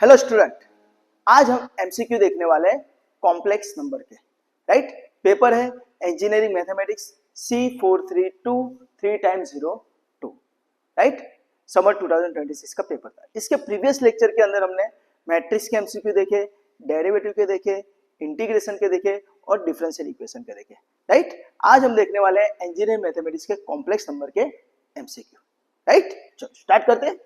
Hello student, आज हम MCQ देखने वाले हैं कॉम्प्लेक्स नंबर के। राइट, पेपर है engineering mathematics C432 3x02। Right, summer 2026 का पेपर था। इसके प्रीवियस लेक्चर के अंदर हमने मैट्रिक्स के एमसीक्यू देखे, डेरिवेटिव के देखे, इंटीग्रेशन के देखे और डिफरेंशियल इक्वेशन के देखे। राइट, आज हम देखने वाले हैं इंजीनियरिंग मैथमेटिक्स के कॉम्प्लेक्स नंबर के एमसीक्यू। राइट, चलो स्टार्ट करते हैं।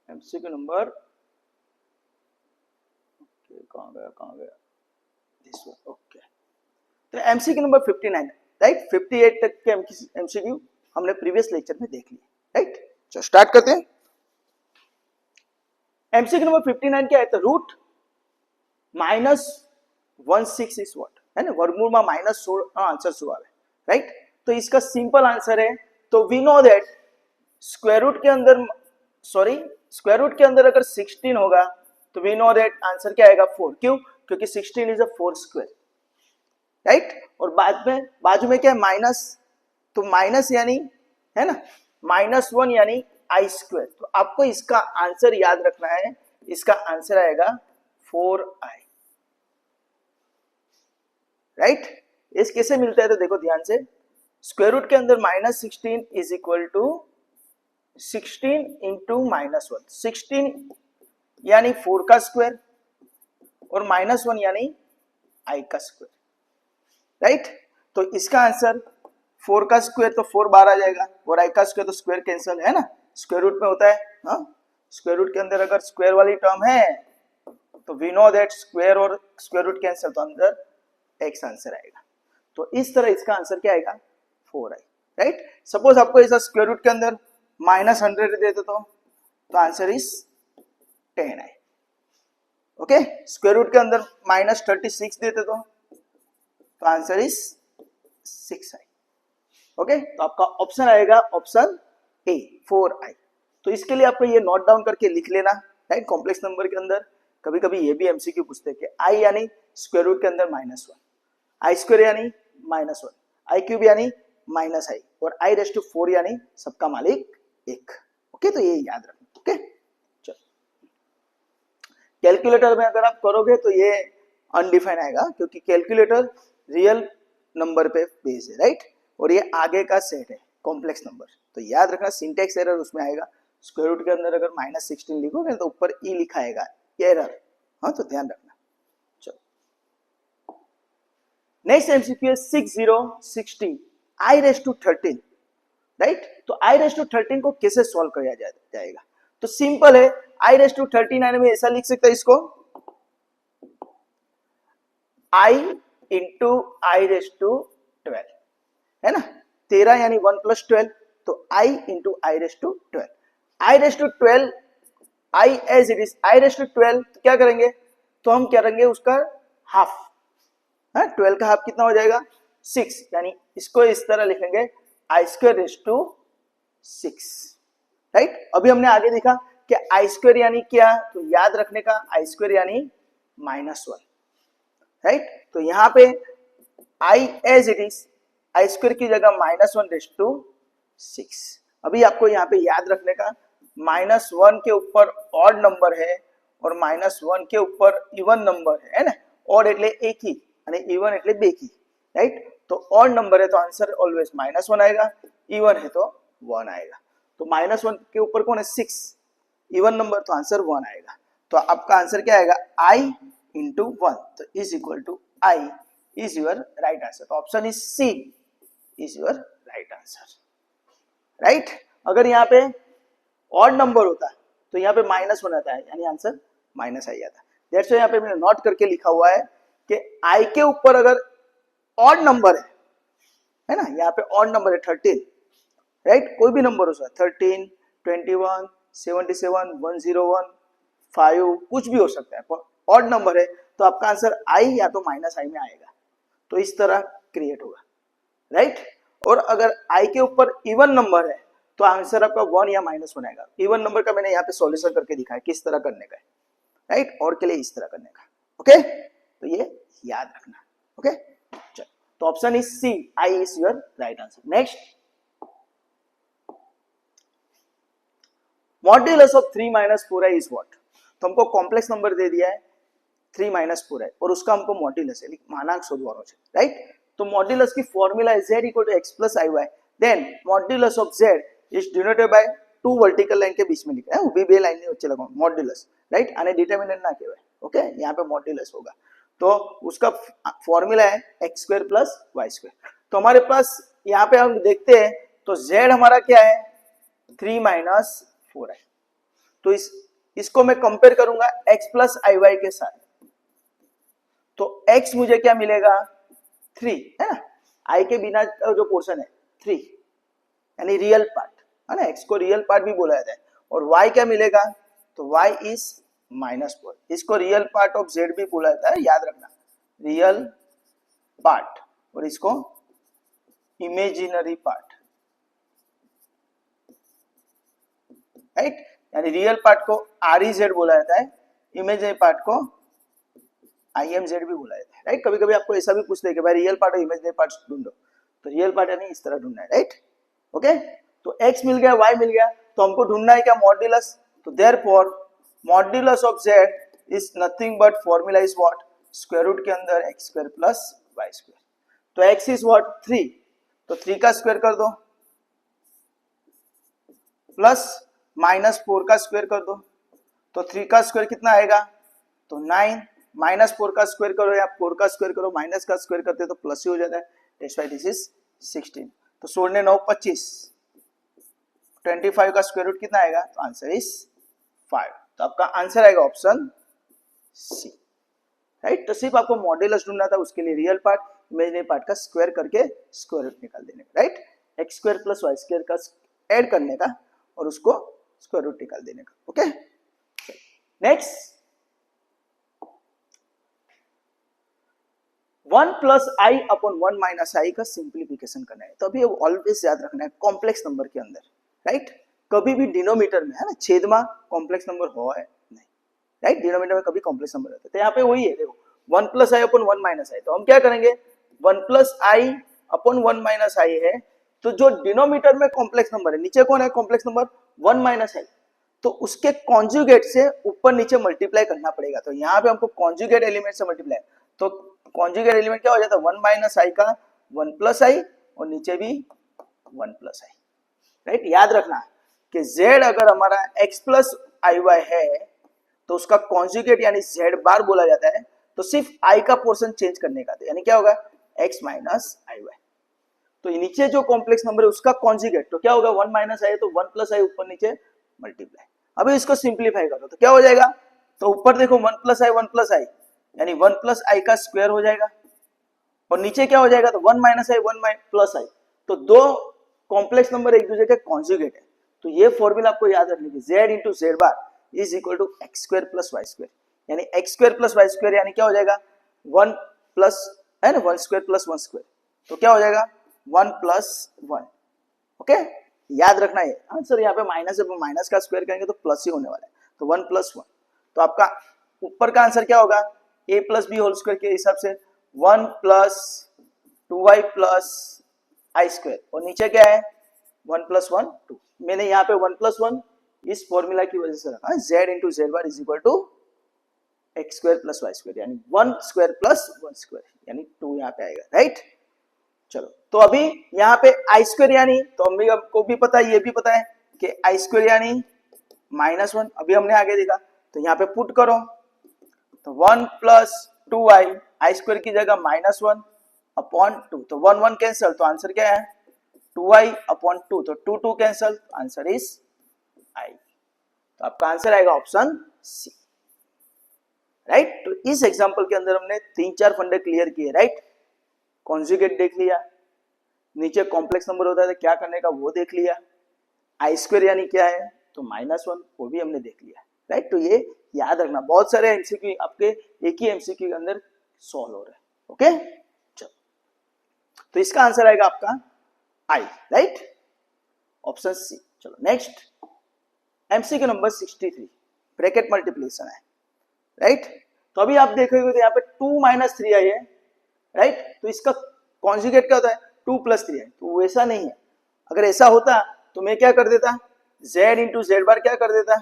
एमसीक्यू नंबर कहाँ गया दिस वन। ओके, तो एमसीक्यू नंबर 59 राइट, 58 तक के एमसीक्यू हमने प्रीवियस लेक्चर में देख लिए। राइट, चलो स्टार्ट करते हैं। एमसीक्यू नंबर 59 क्या है? तो रूट -16 इज व्हाट है ना, वर्गमूल में -16 आंसर सुआ है। राइट, तो इसका सिंपल आंसर है, तो we know that square root के अंदर अगर 16 होगा तो वी नो दैट आंसर क्या आएगा 4। क्यों? क्योंकि 16 इज अ 4 स्क्वायर। राइट, और बाजू में क्या है? माइनस, तो माइनस यानी है ना -1 यानी आई स्क्वायर। तो आपको इसका आंसर याद रखना है, इसका आंसर आएगा 4i। राइट, इस कैसे मिलता है? तो देखो ध्यान से, स्क्वायर रूट के अंदर -16 इज इक्वल टू 16 इंटू -1। 16 यानी 4 का स्क्वायर और -1 यानी i का स्क्वायर। राइट, तो इसका आंसर 4 का स्क्वायर तो 4 बार आ जाएगा और i का स्क्वायर तो स्क्वायर कैंसिल है ना, स्क्वायर रूट में होता है। हाँ, स्क्वायर रूट के अंदर अगर स्क्वायर वाली टर्म है तो वी नो दैट स्क्वायर और स्क्वायर रूट कैंसिल, तो अंदर x आंसर आएगा। तो इस तरह इसका आंसर क्या आएगा 4i। राइट, सपोज आपको ऐसा स्क्वायर रूट के अंदर -100 दे देते तो answer is 10i। Okay, square root के अंदर -36 देते तो आंसर इज 6i। ओके, तो आपका ऑप्शन आएगा ऑप्शन ए 4i। तो इसके लिए आपको ये नोट डाउन करके लिख लेना। राइट, कॉम्प्लेक्स नंबर के अंदर कभी कभी ये भी एमसीक्यू पूछते हैं कि i यानी स्क्वायर रूट के अंदर -1, आई स्क्वायर यानी -1, आई क्यूब यानी -i और i⁴ यानी सबका मालिक 1। ओके, तो ये याद रखना। ओके, चलो कैलकुलेटर में अगर आप करोगे तो ये अनडिफाइंड आएगा, क्योंकि कैलकुलेटर रियल नंबर पे बेस है। राइट, और ये आगे का सेट है कॉम्प्लेक्स नंबर, तो याद रखना सिंटेक्स एरर उसमें आएगा। स्क्वायर रूट के अंदर अगर -16 लिखोगे तो ऊपर ई लिखा आएगा एरर। हाँ, तो ध्यान रखना। चलो नेक्स्ट एमसीक्यू 6060 i⁻13। राइट, तो i⁻13 को कैसे सॉल्व किया जाएगा? तो सिंपल है, i⁻13 में ऐसा लिख सकते हैं इसको, i इंटू i⁻12 है ना, 13 यानी 1 + 12, तो i into i⁻12। i⁻12 i as it is i⁻12, तो क्या करेंगे? तो हम क्या करेंगे उसका हाफ। 12 का हाफ कितना हो जाएगा 6, यानी इसको इस तरह लिखेंगे i²6। राइट, अभी हमने आगे देखा कि i² यानी क्या, तो याद रखने का i² यानी -1। राइट, तो यहाँ पे i as it is i² की जगह -1/6। अभी आपको यहाँ पे याद रखने का, -1 के ऊपर ऑड नंबर है और -1 के ऊपर इवन नंबर है ना। ऑड એટલે एक ही અને इवन એટલે બે की। राइट, तो ऑड नंबर है तो आंसर ऑलवेज -1 आएगा, इवन है तो 1 आएगा। तो -1 के ऊपर कौन है 6, इवन नंबर, तो आंसर 1 आएगा। तो आपका आंसर क्या आएगा i इंटू 1, तो is equal to i is your right answer. तो option is C is your right answer. Right, अगर यहाँ पे ऑड नंबर होता तो यहाँ पे -1 आता है, यानी आंसर -i आता। दैट्स व्हाई यहाँ पे मैंने नोट करके लिखा हुआ है कि i के ऊपर अगर ऑड नंबर है ना, यहाँ पे ऑड नंबर है 13। राइट, कोई भी नंबर हो सकता है, 13, 21, 77, 101, 5, कुछ भी हो सकता है, पर ऑड नंबर है तो आपका आंसर i या तो -i में आएगा। तो इस तरह क्रिएट होगा। राइट, और अगर i के ऊपर इवन नंबर है तो आंसर आपका 1 या -1 आएगा। इवन नंबर का मैंने यहाँ पे सॉल्यूशन करके दिखाया किस तरह करने का है। राइट, और के लिए इस तरह करने का। ओके, तो ये याद रखना। ओके, चलो, तो option is C, i is your right answer. Next, modulus of 3 minus 4i is what. तो हमको कॉम्प्लेक्स नंबर दे दिया है 3 माइनस 4i और उसका हमको मॉड्यूलस है, मानांक शोधવાનો છે, राइट। तो मॉड्यूलस की फॉर्मूला है z equal to x plus I y, then modulus of z is denoted by two vertical line के बीच में लिखा है, उभी બે लाइन ની વચ્ચે લગાવો मॉड्यूलस, राइट। आने डिटरमिनेंट ना કહેવાય, ओके, यहाँ पे मॉड्यूलस होगा, तो उसका फॉर्मूला है x square plus y square. तो हमारे पास यहाँ पे हम देखते हैं तो z हमारा क्या है 3 माइनस 4i, तो इसको मैं कंपेयर करूंगा x प्लस आई वाई के साथ, तो x मुझे क्या मिलेगा 3, है ना, i के बिना का जो पोर्शन है 3 यानी रियल पार्ट, है ना, x को रियल पार्ट भी बोला जाता है, और y क्या मिलेगा, तो y इज -4, इसको रियल पार्ट ऑफ z भी बोला जाता है, याद रखना, रियल पार्ट, और इसको इमेजिनरी पार्ट, राइट, यानी रियल पार्ट को REZ बोला जाता है, इमेजिनरी पार्ट को IMZ भी बोला जाता है, राइट। कभी कभी आपको ऐसा भी पूछते हैं कि भाई रियल पार्ट और इमेजिनरी पार्ट ढूंढो, तो रियल पार्ट यानी इस तरह ढूंढना है, राइट, ओके। तो x मिल गया, y मिल गया, तो हमको ढूंढना है क्या मॉड्यूलस, तो therefore modulus of z is nothing but formula is what, square root के अंदर x square plus y square, तो x इज व्हाट 3, तो 3 का स्क्वायर कर दो प्लस -4 का स्क्वायर कर दो, तो 3 का स्क्वायर कितना आएगा, तो 9, -4 का स्क्वायर करो या 4 का स्क्वायर करो, माइनस का स्क्वायर करते तो प्लस ही हो जाता है, दैट्स व्हाई दिस इज 16, तो 16 ने 9 25, 25 का स्क्वायर रूट कितना आएगा, तो आंसर इज 5, तो आपका आंसर आएगा ऑप्शन सी, राइट। तो सिर्फ आपको मॉड्यूलस ढूंढना था, उसके लिए रियल पार्ट इमेजिनरी पार्ट का स्क्वायर करके स्क्वायर रूट निकाल देने का, right, x square plus y square का ऐड करने का और उसको स्क्वायर रूट निकाल देने का, okay. Next, 1 plus i upon 1 minus i का सिंप्लीफिकेशन करना है, तो अभी ऑलवेज याद रखना है कॉम्प्लेक्स नंबर के अंदर, राइट, कभी भी डिनोमीटर में, है ना, छेद में कॉम्प्लेक्स नंबर हो है नहीं, राइट, डिनोमीटर में कभी कॉम्प्लेक्स नंबर रहता है, तो यहाँ पे वही है, देखो 1 प्लस आई अपॉन 1 माइनस आई, तो हम क्या करेंगे 1 प्लस आई अपॉन 1 माइनस आई है, तो जो डिनोमीटर में कॉम्प्लेक्स नंबर है, नीचे कौन है कॉम्प्लेक्स नंबर 1 माइनस आई, तो उसके कॉन्जुगेट से ऊपर नीचे मल्टीप्लाई करना पड़ेगा, तो यहाँ पे हमको कॉन्जुगेट एलिमेंट से मल्टीप्लाई, तो कॉन्जुगेट एलिमेंट क्या हो जाता है 1 माइनस आई का 1 प्लस आई और नीचे भी 1 प्लस आई, राइट। याद रखना कि z अगर हमारा x प्लस आई वाई है तो उसका कॉन्जुगेट यानी z बार बोला जाता है, तो सिर्फ i का पोर्शन चेंज करने का, यानी क्या होगा x माइनस आई वाई, तो नीचे जो कॉम्प्लेक्स नंबर है उसका कॉन्जुगेट, तो क्या होगा 1 माइनस आई, तो 1 प्लस आई ऊपर नीचे मल्टीप्लाई, अभी इसको सिंप्लीफाई करो तो क्या हो जाएगा, तो ऊपर देखो 1 प्लस आई यानी 1 प्लस आई का स्क्वायर हो जाएगा, और नीचे क्या हो जाएगा, तो 1 माइनस आई 1 प्लस आई, तो दो कॉम्प्लेक्स नंबर एक दूसरे के कॉन्जुगेट है, तो ये फॉर्मूला आपको याद रखने की, z into Z bar is equal to x square plus y square, यानी x square plus y square यानी क्या हो जाएगा 1 प्लस, है ना, 1 स्क्वायर प्लस 1 स्क्वायर, तो क्या हो जाएगा 1 प्लस 1, ओके, याद रखना है आंसर, यहाँ पे माइनस है, माइनस का स्क्वायर करेंगे तो प्लस ही होने वाला है, तो 1 प्लस 1, तो आपका ऊपर का आंसर क्या होगा a plus b whole square के हिसाब से 1 प्लस 2y प्लस आई स्क्वायर, और नीचे क्या है 1 प्लस 1 2, मैंने यहाँ पे 1 प्लस 1 इस फॉर्मूला की वजह से रखा, z into Z bar is equal to x square plus y square, यानी 1 स्क्वायर प्लस 1 स्क्वायर यानी 2 यहाँ पे आएगा, राइट। चलो, तो अभी यहाँ पे आई स्क्वायर यानी, तो हम भी आपको भी पता है, ये भी पता है कि आई स्क्वायर यानी -1, अभी हमने आगे देखा, तो यहाँ पे पुट करो, तो 1 प्लस 2y, आई स्क्वायर की जगह -1 अपॉन 2, तो 1 1 कैंसिल, तो आंसर क्या है 2y अपॉन 2, तो 2 2 कैंसिल, आंसर इज i, तो आपका आंसर आएगा ऑप्शन सी, राइट। तो इस एग्जांपल के अंदर हमने 3-4 फंडे क्लियर किए, राइट, कॉन्जुगेट देख लिया, नीचे कॉम्प्लेक्स नंबर होता है तो क्या करने का वो देख लिया, आई स्क्वायर यानी क्या है तो -1 वो भी हमने देख लिया, राइट। तो ये याद रखना, बहुत सारे एमसीक्यू आपके एक ही एमसीक्यू के अंदर सॉल्व हो रहे हैं, ओके। चलो, तो इसका आंसर आएगा आपका आई, राइट, ऑप्शन सी। चलो next, MCQ number 63, bracket multiplication है, राइट। तो अभी आप देखोगे तो यहाँ पे 2 माइनस 3i है, राइट। तो इसका कॉन्जुगेट क्या होता है 2 प्लस 3i, तो वैसा नहीं है। अगर ऐसा होता तो मैं क्या कर देता, z इंटू जेड बार क्या कर देता,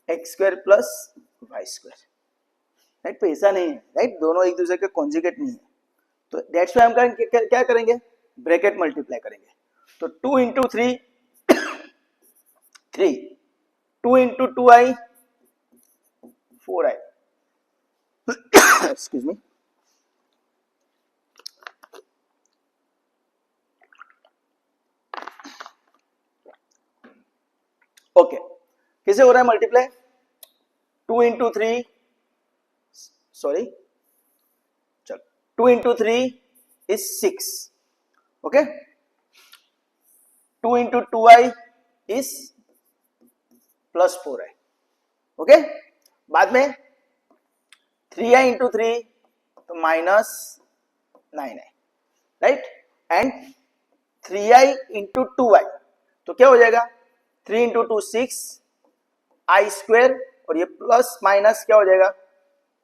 x square plus y square, right. तो ऐसा नहीं है, राइट, दोनों एक दूसरे के कॉन्जुगेट नहीं है। तो दैट्स व्हाई हम क्या करेंगे, ब्रैकेट मल्टीप्लाई करेंगे। तो 2 into 3 3, 2 into 2i 4i, excuse me. Okay, कैसे हो रहा है मल्टीप्लाई, 2 इंटू 3 सॉरी चलो 2 into 3 is 6, okay, 2 into 2i is plus 4i, okay. बाद में 3i इंटू 3 तो minus 9i, right, and 3i into 2i तो क्या हो जाएगा 3 इंटू 2 6 i स्क्वायर, और ये प्लस माइनस क्या हो जाएगा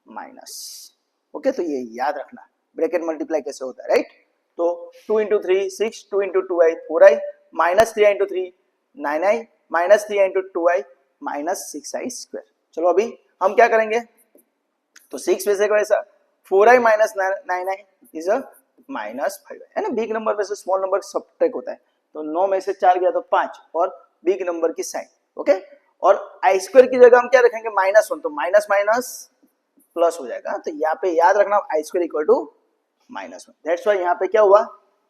माइनस, ओके। तो ये याद रखना ब्रैकेट मल्टीप्लाई कैसे होता है, राइट। तो 2 into 3 6, 2 into 2i 4i, minus 3i into 3 9i, minus 3i into 2i minus 6i square. चलो अभी हम क्या करेंगे, तो 6 वैसे का वैसा 4i minus 9i is a minus 5i, है ना। बिग नंबर में से स्मॉल नंबर सब्ट्रैक्ट होता है, तो 9 में से 4 गया तो 5, और बिग नंबर की साइन, ओके। और आई स्क्वायर की जगह हम क्या रखेंगे -1, तो माइनस माइनस प्लस हो जाएगा। तो यहाँ पे याद रखना I square equal to -1, that's why यहाँ पे क्या हुआ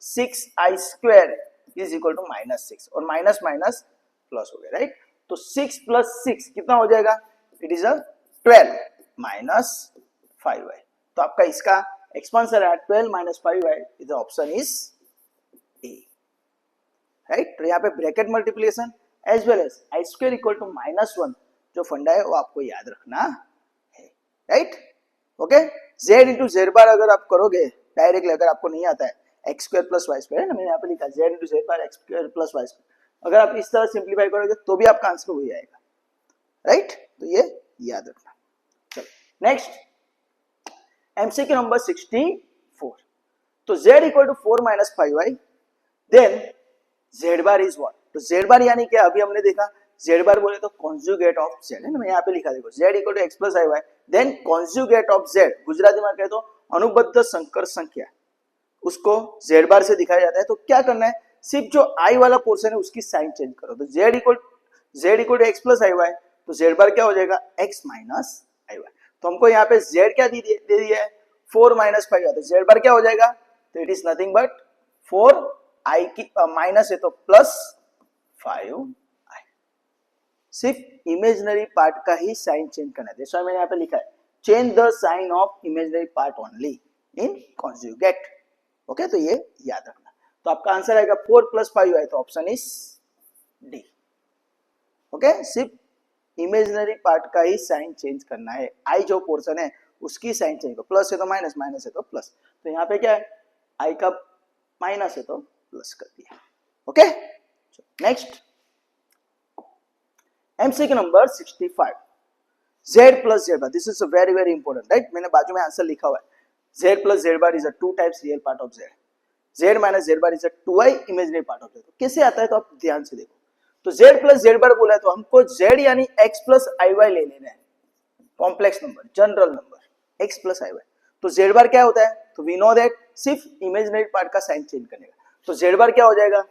6i square is equal to -6, और माइनस माइनस प्लस हो गया, राइट। तो 6 प्लस 6 कितना हो जाएगा, it is a 12 minus 5i। तो आपका इसका एक्सपांशन है 12 minus 5i, is option is A, right. तो यहाँ पे bracket multiplication as well as I square equal to -1 जो फंडा है वो आपको याद रखना है, right, okay. z into Z bar अगर आप करोगे डायरेक्टली, अगर आपको नहीं आता है x square plus y square, है ना, मैंने यहाँ पे लिखा z into Z bar x square plus y square, अगर आप इस तरह सिंप्लीफाई करोगे तो भी आपका आंसर हो जाएगा, राइट। तो ये याद रखना। चलो नेक्स्ट एमसीक्यू नंबर 64। तो z equal to 4 minus 5y, then z bar is what, तो z बार यानी क्या, अभी हमने देखा z बार बोले तो कॉन्जुगेट ऑफ z, है ना, मैं यहाँ पे लिखा देखो z equal to x plus I y, then conjugate of z, Gujarati में कहे तो अनुबद्ध संकर संख्या, उसको z बार से दिखाया जाता है। तो क्या करना है, सिर्फ जो i वाला पोर्शन है उसकी साइन चेंज करो। तो z equal to x plus I y, तो z बार क्या हो जाएगा x माइनस आई वाई। तो हमको यहाँ पे z क्या दे दिया है 4 माइनस 5, तो z बार क्या हो जाएगा, तो it is nothing but 4 i की माइनस है तो प्लस 5i, सिर्फ इमेजिनरी पार्ट का ही साइन चेंज करना है। जैसा मैंने यहाँ पे लिखा है change the sign of imaginary part only in conjugate, okay. तो ये याद रखना। तो आपका आंसर आएगा 4 प्लस 5i, तो ऑप्शन इज डी, ओके। सिर्फ इमेजिनरी पार्ट का ही साइन चेंज करना है, आई जो पोर्शन है उसकी साइन चेंज करो, प्लस है तो माइनस, माइनस है तो प्लस। तो यहाँ पे क्या है आई का माइनस है तो प्लस कर दिया, okay. Next MCQ number 65, z plus z bar, this is very very important, right. मैंने बाजू में आंसर लिखा हुआ है z plus z bar is a 2 times real part of z, z minus z bar is a 2i imaginary part of z। तो कैसे आता है तो आप ध्यान से देखो। तो z प्लस z बार बोला है तो हमको z यानी x प्लस आई वाई ले लेना है, complex number general number x plus आई वाई। तो z बार क्या होता है, तो वी नो दैट सिर्फ इमेजिनरी पार्ट का साइन चेंज करने का। तो z बार क्या हो जाएगा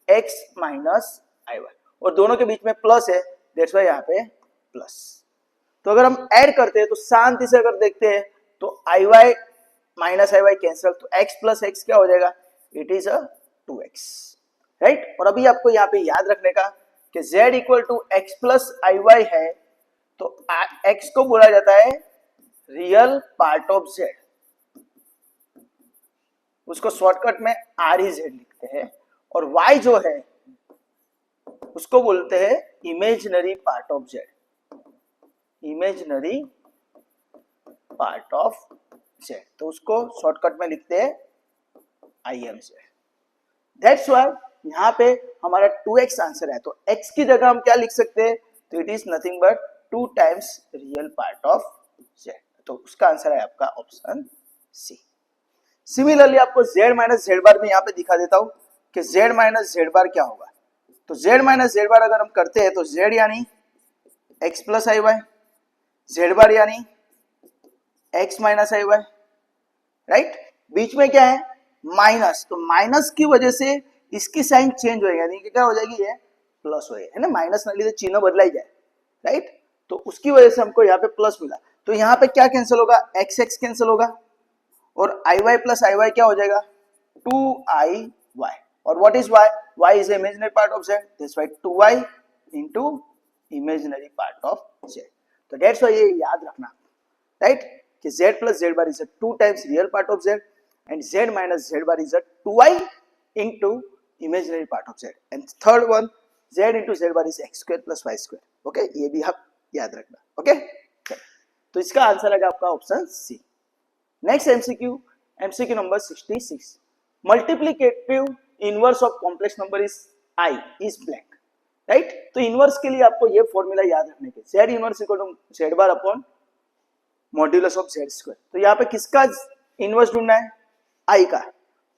x माइनस आई वाई, और दोनों के बीच में प्लस है, दैट्स व्हाई यहाँ पे प्लस। तो अगर हम ऐड करते हैं तो शांति से अगर देखते हैं तो आई Y minus i Y cancel, तो x प्लस एक्स क्या हो जाएगा, it is a 2x, right. और अभी आपको यहाँ पे याद रखने का कि z equal to x plus I y है, तो x को बोला जाता है रियल पार्ट ऑफ z, उसको शॉर्टकट में आर ही जेड लिखते हैं, और y जो है उसको बोलते हैं imaginary part of z, imaginary part of z, तो उसको शॉर्टकट में लिखते हैं IMZ। दैट्स व्हाई यहाँ पे हमारा 2x आंसर है। तो x की जगह हम क्या लिख सकते हैं, तो it is nothing but 2 times real part of z। तो उसका आंसर है आपका ऑप्शन सी। सिमिलरली आपको z माइनस जेड बार में यहाँ पे दिखा देता हूं कि z माइनस जेड बार क्या होगा। तो z माइनस जेड बार अगर हम करते हैं तो z यानी x प्लस आई वाई, जेड बार यानी x minus i Y, right. बीच में क्या है माइनस, तो माइनस की वजह से इसकी साइन चेंज होएगा, यानी कि क्या हो जाएगी ये प्लस होएगा, है ना। माइनस ना लिए चिन्ह बदला ही जाए, राइट। तो उसकी वजह से हमको यहाँ पे प्लस मिला। तो यहाँ पे क्या कैंसिल होगा, एक्स एक्स कैंसिल होगा और आई वाई प्लस आई वाई क्या हो जाएगा 2i y। और what is y, y is imaginary part of z, that's why 2i into imaginary part of z। तो दैट्स व्हाई ये याद रखना, राइट, कि z plus z bar is a 2 times real part of z and z minus z bar is a 2i into imaginary part of z, and third one z into z bar is x square plus y square। Okay, ये भी आप याद रखना। Okay, तो इसका answer आएगा आपका option C. Next MCQ, MCQ number 66, multiplicative inverse of complex number is i is blank, right. तो इनवर्स के लिए आपको ये फॉर्मूला याद रखने के, z inverse equal to z bar upon modulus of z square. तो यहाँ पे किसका इनवर्स ढूंढना है, आई का।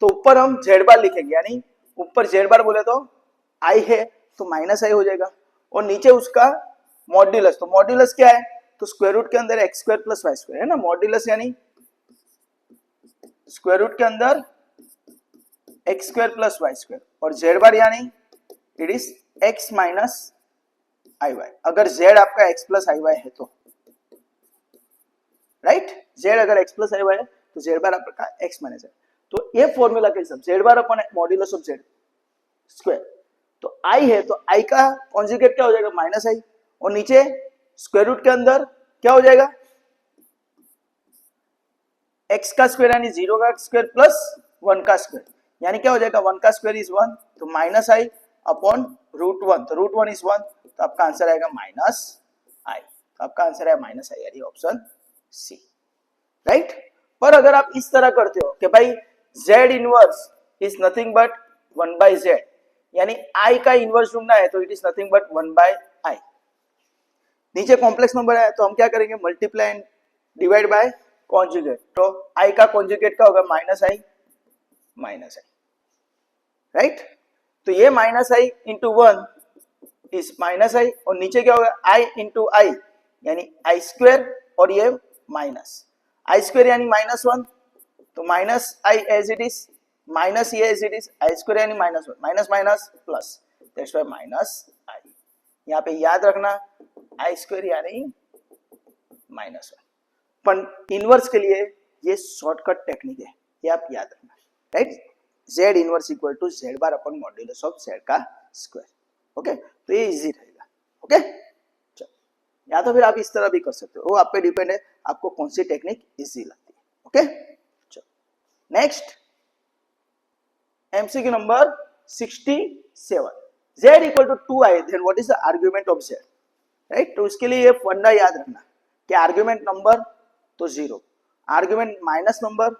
तो ऊपर हम जेड बार लिखेंगे, यानी ऊपर जेड बार बोले तो आई है तो माइनस आई हो जाएगा, और नीचे उसका मॉड्यूलस। तो मॉड्यूलस क्या है, तो स्क्वायर रूट के अंदर x square plus y square, है ना। मॉड्यूलस यानी स्क्वायर रूट के अंदर x square plus y square, और जेड बार यानी it is x minus i y, अगर जेड आपका एक्स प्लस आई वाई है तो, राइट। जेड अगर एक्स प्लस आई वाई है तो जेड बार आपका एक्स माइनस है। तो ये फॉर्मूला के हिसाब Z bar upon modulus of Z square, तो आई है तो आई का कॉन्जुगेट क्या हो जाएगा माइनस आई, और नीचे स्क्वायर रूट के अंदर क्या हो जाएगा एक्स का स्क्वायर यानी 0 का स्क्वायर प्लस 1 का स्क्वायर, यानी क्या हो जाएगा 1 का स्क्वायर इज 1, तो माइनस आई अपॉन रूट 1, तो रूट 1 इज 1, तो आपका आंसर आएगा माइनस आई। तो आपका आंसर है माइनस आई, यानी ऑप्शन सी, राइट। पर अगर आप इस तरह करते हो कि भाई z inverse is nothing but 1 by z, यानी i का इनवर्स ढूंढना है तो it is nothing but 1 by i। नीचे कॉम्प्लेक्स नंबर है तो हम क्या करेंगे, multiply and divide by conjugate. तो i का कॉन्जुगेट क्या होगा माइनस आई, राइट। तो ये minus I into 1 is minus I, और नीचे क्या होगा i इंटू आई यानी आई स्क्वायर, और ये माइनस आई स्क्वायर यानी माइनस 1, तो minus I as it is, minus ये as it is, I square यानी minus 1, minus minus plus, that's why minus I. यहाँ पे याद रखना आई स्क्वायर यानी माइनस 1। पर इनवर्स के लिए ये शॉर्टकट टेक्निक है, ये आप याद रखना, right. Z inverse equal to z bar upon modulus of z का स्क्वायर। ओके, तो ये इजी रहेगा। ओके, या तो फिर आप इस तरह भी कर सकते हो, वो आप पे डिपेंड है आपको कौन सी टेक्निक इजी लगती है। ओके, चलो next MCQ number 67, z equal to 2i, then what is the argument of z, right. तो उसके लिए ये फंडा याद रखना कि आर्गुमेंट नंबर तो 0, आर्गुमेंट माइनस नंबर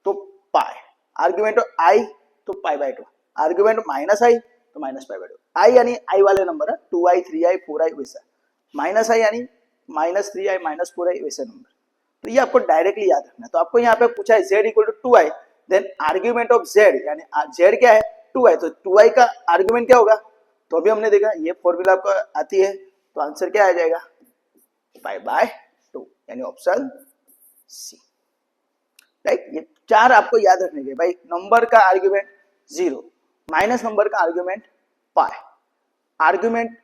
तो पाई, आर्गुमेंट i तो pi by 2, argument minus i तो माइनस पाई बाय 2। i यानी i वाले नंबर है 2i 3i 4i वैसा, माइनस आई यानी माइनस 3i माइनस 4i वैसे नंबर। तो ये आपको डायरेक्टली याद रखना है। तो आपको यहाँ पे पूछा है z equal to 2i, then argument of z यानी z क्या है 2i, तो 2i का आर्ग्यूमेंट क्या होगा, तो अभी हमने देखा ये फॉर्मूला आपको आती है, तो आंसर क्या आ जाएगा पाई बाय 2, यानी ऑप्शन सी, राइट। ये चार आपको याद रखने के, भाई नंबर का आर्ग्यूमेंट 0, माइनस नंबर का आर्ग्यूमेंट पाई, आर्ग्यूमेंट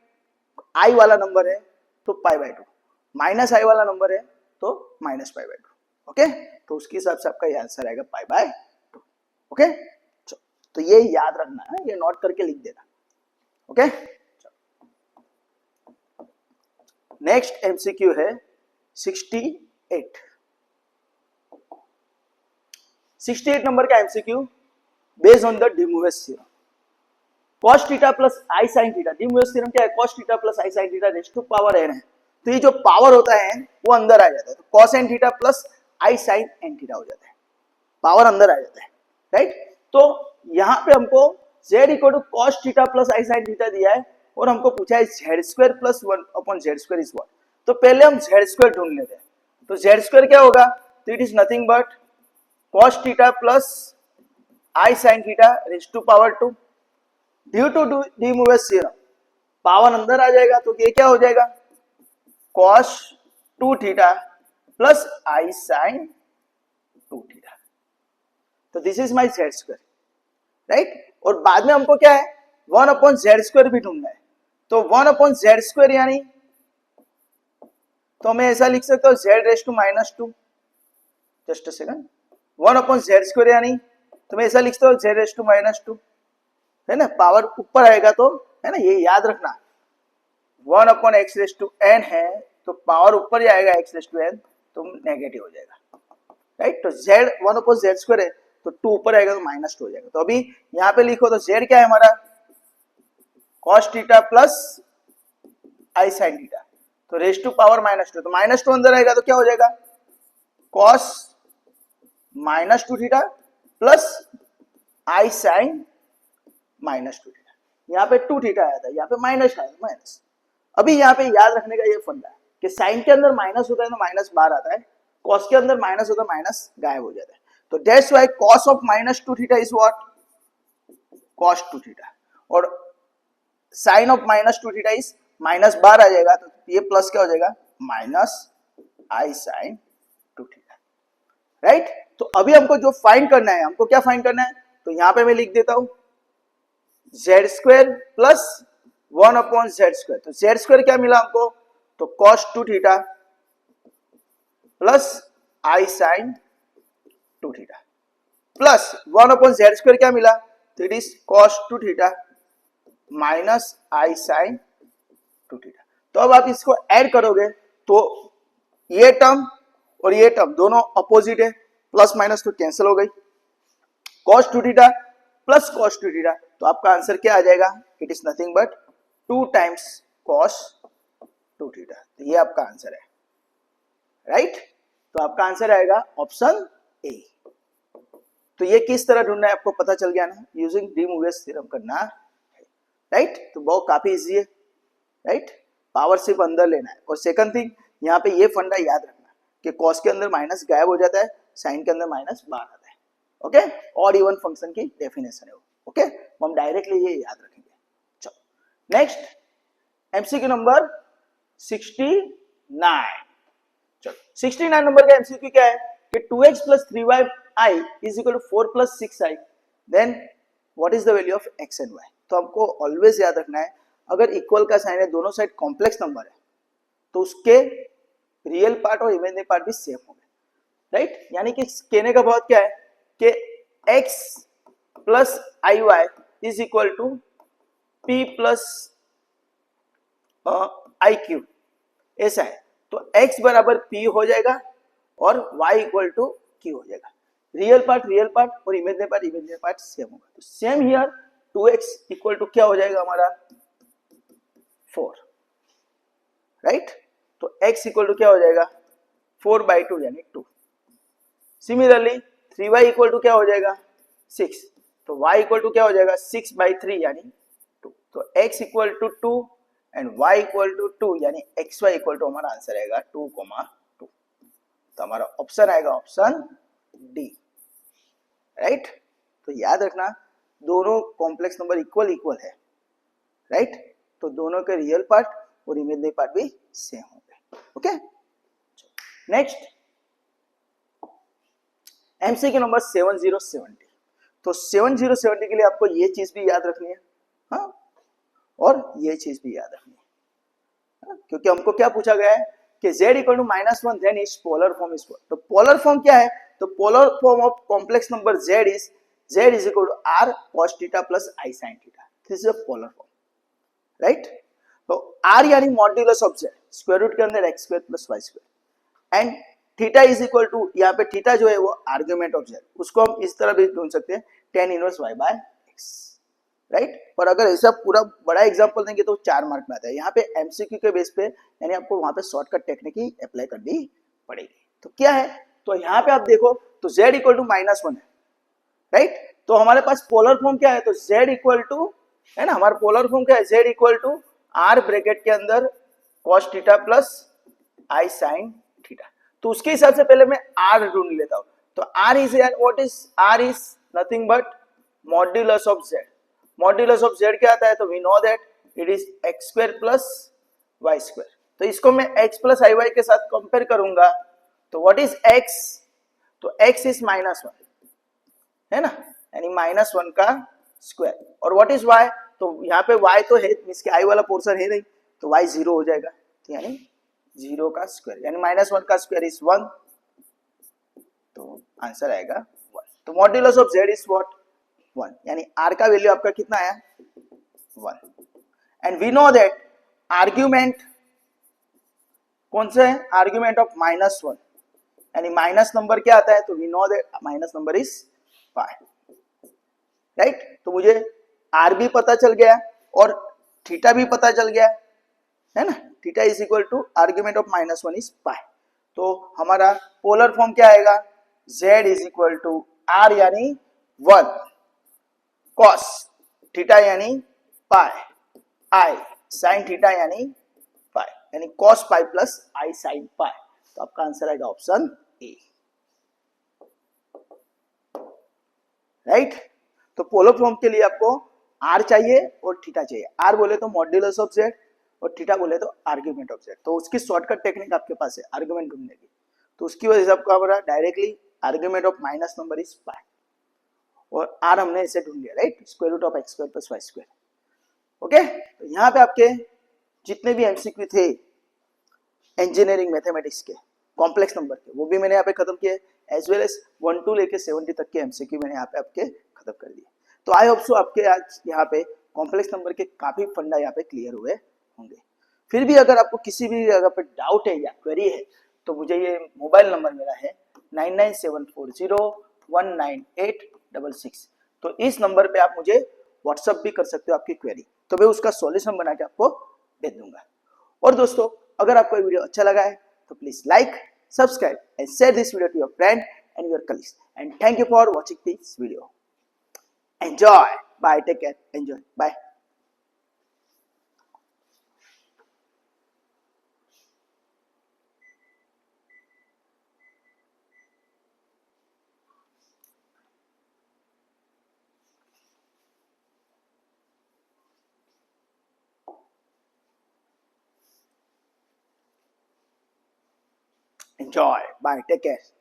i वाला नंबर है तो पाई बाय 2, माइनस आई वाला नंबर है तो माइनस पाई बाय 2। ओके, तो उसके हिसाब से आपका ये आंसर आएगा पाई बाय 2। ओके, तो ये याद रखना है, ये नोट करके लिख देना। ओके, नेक्स्ट एमसीक्यू है 68। 68 नंबर का MCQ based on the De Moivre's theorem, cos theta plus i sin theta. De Moivre's theorem क्या है, cos theta plus i sin theta raise to power n है, तो ये जो पावर होता है वो अंदर आ जाता है, तो cos n theta plus i sin n theta हो जाता है, पावर अंदर आ जाता है, राइट। तो यहाँ पे हमको z equal to cos theta plus i sin theta दिया है, और हमको पूछा है z square plus 1 upon z square is what. तो पहले हम z स्क्वायर ढूंढ लेते हैं, तो जेड स्क्वायर क्या होगा, तो it is nothing but cos theta plus I sine theta raise to power 2 due to De Moivre's theorem. Power अंदर आ जाएगा तो ये क्या हो जाएगा, cos 2 थीटा प्लस आई साइन 2 थीटा। तो this is my Z square, right. और बाद में हमको क्या है 1 अपॉन जेड स्क्वायर भी ढूंढना है, तो 1 अपॉन जेड स्क्वायर यानी, तो मैं ऐसा लिख सकता हूं z raise to minus 2, just a second, 1 upon z square यानी, तो मैं ऐसा लिखता हूं जेड रेज टू माइनस 2, है ना, पावर ऊपर आएगा तो, है ना, ये याद रखना 1 upon x raise to n है तो पावर ऊपर ही आएगा एक्स रेज टू एन, तो नेगेटिव हो जाएगा, राइट। तो जेड 1 अपॉन जेड स्क्वायर है तो 2 ऊपर आएगा तो माइनस 2 हो जाएगा। तो अभी यहां पे लिखो तो जेड क्या है हमारा cos थीटा प्लस आई साइन थीटा, तो रेज टू पावर माइनस 2, तो माइनस 2 अंदर आएगा तो क्या हो जाएगा cos माइनस 2 थीटा प्लस आई साइन माइनस 2 थीटा। यहाँ पे 2 थीटा आया था, यहाँ पे माइनस आया था, माइनस। अभी यहाँ पे याद रखने का ये फंडा है कि साइन के अंदर माइनस होता है तो माइनस बाहर आता है, कॉस के अंदर माइनस होता है माइनस गायब हो जाता है। तो that's why cos of minus 2 theta is what, cos 2 theta, और sine of minus 2 theta is, minus बाहर आ जाएगा तो ये प्लस क्या हो जाएगा माइनस आई साइन 2 थीटा, राइट। तो अभी हमको जो फाइंड करना है, हमको क्या फाइंड करना है, तो यहां पे मैं लिख देता हूं z square plus 1 upon z square. तो जेड स्क्वायर क्या मिला हमको, तो cos 2 थीटा प्लस आई sine 2 theta plus 1 upon z square क्या मिला, तो it is cos 2 theta minus I sine 2 theta. तो अब आप इसको ऐड करोगे तो ये टर्म और ये टर्म दोनों अपोजिट है, प्लस माइनस तो कैंसिल हो गई, cos 2 theta plus cos 2 theta, तो आपका आंसर क्या आ जाएगा, it is nothing but 2 times cos 2 theta. तो ये आपका आंसर है, राइट। तो आपका आंसर आएगा ऑप्शन ए। तो ये किस तरह ढूंढना है आपको पता चल गया ना, यूजिंग डी मूवियस थ्योरम करना है, राइट। तो बहुत काफी इजी है, राइट, पावर सिर्फ अंदर लेना है। और सेकंड थिंग यहाँ पे ये फंडा याद रखना कि cos के अंदर माइनस गायब हो जाता है, साइन के अंदर माइनस बाहर आता है, ओके। और इवन फंक्शन की डेफिनेशन है वो, ओके। हम डायरेक्टली ये याद रखेंगे। चलो नेक्स्ट एमसीक्यू नंबर 69। चलो 69 नंबर का एमसीक्यू क्या है कि 2x plus 3y is equal to 4 plus 6i, then what is the value of x and y। तो हमको ऑलवेज याद रखना है अगर इक्वल का साइन है, दोनों साइड कॉम्प्लेक्स नंबर है, तो उसके रियल पार्ट और इमेजिनरी पार्ट भी सेम होंगे, राइट। यानी कि कहने का बहुत क्या है कि x plus I y is equal to p plus i cube, ऐसा है। तो x बराबर p हो जाएगा और y इक्वल टू q हो जाएगा। रियल पार्ट और इमेजिनरी पार्ट सेम होगा। तो same here 2x equal to क्या हो जाएगा हमारा 4, राइट। तो x इक्वल टू क्या हो जाएगा 4/2 यानी 2। सिमिलरली 3y इक्वल टू क्या हो जाएगा 6, तो y इक्वल टू क्या हो जाएगा 6/3 यानी 2। तो x equal to 2 and y equal to 2 यानी xy इक्वल टू हमारा आंसर आएगा 2,2। तो हमारा ऑप्शन आएगा ऑप्शन डी, राइट। तो याद रखना दोनों कॉम्प्लेक्स नंबर इक्वल है, राइट। तो दोनों के रियल पार्ट और इमेजिनरी पार्ट भी सेम होंगे, ओके। Next MCQ number 7070। तो 7070 के लिए आपको ये चीज भी याद रखनी है, हाँ, और ये चीज भी याद रखनी है, क्योंकि हमको क्या पूछा गया है कि z equal to -1 then is polar form is. तो पोलर फॉर्म क्या है, तो polar form of complex number z is equal to r cos theta plus i sin theta. This is a polar form, right. तो r यानी modulus of z, square root के अंदर x square plus y square, and theta is equal to, यहाँ पे theta जो है वो argument of z, उसको हम इस तरह भी ढूंढ सकते हैं tan inverse y by x, right. पर अगर ऐसा पूरा बड़ा एग्जांपल देंगे तो 4 मार्क में आता है। यहाँ पे एमसीक्यू के बेस पे यानी आपको वहां पे शॉर्टकट टेक्निक ही अप्लाई करनी पड़ेगी। तो क्या है, तो यहाँ पे आप देखो तो z इक्वल टू -1 है, राइट। तो हमारे पास पोलर फॉर्म क्या है, तो z इक्वल टू, है ना, हमारा पोलर फॉर्म क्या है, z equal to r bracket के अंदर cos theta plus i sin theta. तो उसके हिसाब से पहले मैं आर ढूंढ लेता हूं। तो आर इज यार what is r is nothing but modulus of z. Modulus of z क्या आता है, तो we know that it is x square plus y square. तो इसको मैं x प्लस आई वाई के साथ कंपेयर करूंगा, तो व्हाट इज x, तो x इज -1 है ना, यानी -1 का स्क्वायर। और व्हाट इज y, तो यहाँ पे y तो है, मींस कि i वाला पोर्शन है नहीं, तो y 0 हो जाएगा, तो यानी 0 का स्क्वायर, यानी -1 का स्क्वायर इज 1, तो आंसर आएगा 1। तो modulus of z is what 1, यानी r का वैल्यू आपका कितना आया 1। And we know that argument कौन सा है, आर्ग्यूमेंट ऑफ -1, यानी माइनस नंबर क्या आता है, तो we know that minus number is pi, right. तो मुझे आर भी पता चल गया और थीटा भी पता चल गया, है ना, theta is equal to argument of -1 is pi. तो हमारा पोलर फॉर्म क्या आएगा, z is equal to r यानी 1 cos थीटा यानी पाई, आई साइन थीटा यानी पाई, यानी cos पाई प्लस आई साइन पाई। तो आपका आंसर आएगा ऑप्शन ए, राइट। तो पोलर फॉर्म के लिए आपको आर चाहिए और थीटा चाहिए। आर बोले तो मॉड्यूलस ऑफ जेड और थीटा बोले तो आर्ग्यूमेंट ऑफ जेड। तो उसकी शॉर्टकट टेक्निक आपके पास है आर्ग्यूमेंट ढूंढने की, तो उसकी वजह से आपको हमारा directly argument of minus number is pi और आर हमने इसे ढूंढ लिया, right, square root of x square plus y square. Okay, तो यहाँ पे आपके जितने भी एमसीक्यू थे इंजीनियरिंग मैथमेटिक्स के कॉम्प्लेक्स नंबर के, वो भी मैंने यहाँ पे खत्म किए, एज वेल एज 1 to लेके 70 तक के एमसीक्यू मैंने यहाँ पे आपके खत्म कर दिए। तो आई होप सो आपके आज यहाँ पे कॉम्प्लेक्स नंबर के काफी फंडा यहाँ पे क्लियर हुए होंगे। फिर भी अगर आपको किसी भी जगह पे डाउट है या क्वेरी है, तो मुझे ये मोबाइल नंबर मेरा है 9974019866। तो इस नंबर पे आप मुझे व्हाट्सअप भी कर सकते हो आपकी क्वेरी, तो मैं उसका सॉल्यूशन बना के आपको दे दूंगा। और दोस्तों, अगर आपको ये वीडियो अच्छा लगा है तो please like, subscribe and share this video to your friend and your colleagues, and thank you for watching this video. Enjoy, bye, take care, enjoy, bye. Enjoy, bye, take care.